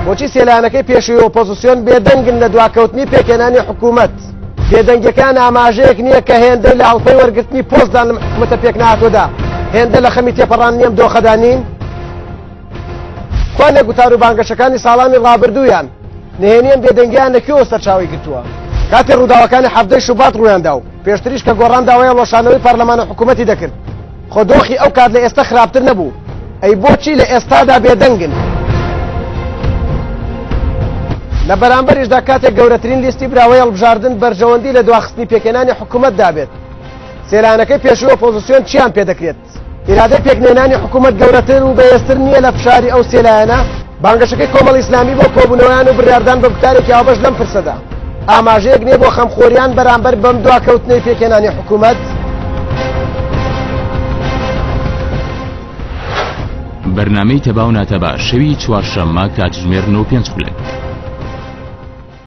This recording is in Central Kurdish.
بۆچی سێلانەکەی پێشووی ئۆپۆزیسیۆن بێدەنگن لە دواکەوتنی پێکێنانی حکوومەت بێدەنگەکان ئاماژەیەک نییە کە هێندە لە هەڵپەی وەرگرتنی پۆستدان لە حکوومەتە پێک نهاتۆدا هێندە لە خەمی تێپەڕان نیەم دۆخەدانین خوا لە گوتار و بانگەشەکانی ساڵانی ڕابردوویان نهێنیان بێدەنگیان لەکوێوە سەرچاوی گرتووە کاتێ ڕووداوەکانی حەفتەی شوبات ڕوویاندا و پێشتریش کە گۆڕان داوایە ڕۆژانەوەی پەرلەمانە حکوومەتی دەکرد خۆ دۆخی ئەو کات لە ئێستا خراپتر نەبوو ئەی بۆچی لە ئێستادا بێدەنگن لە بەرامبەریشدا کاتێک گەورەترین لیستی براوەی هەڵبژاردن بەرژەوەندی لە دواخستنی پێکێنانی حکوومەت دابێت سێلانەکەی پێشووی ئۆپۆزیسیۆن چیان پێدەکرێت ئیرادەی پێکنێنانی حکوومەت گەورەتر و بەهێزتر نییە لە فشاری ئەو سێلایەنە بانگەشەکەی کۆمەڵی ئیسلامی بۆ کۆبوونەوەیان و بڕاردان بە گوتارێکی هاوبەش لەم پرسەدا ئاماژەیەک نییە بۆ خەمخۆریان بەرامبەر بەم دواکەوتنەی پێکێنانی حکوومەت بەرنامەی تەباو ناتەبا شەوی چوارشەممە کاتژمێر 9:05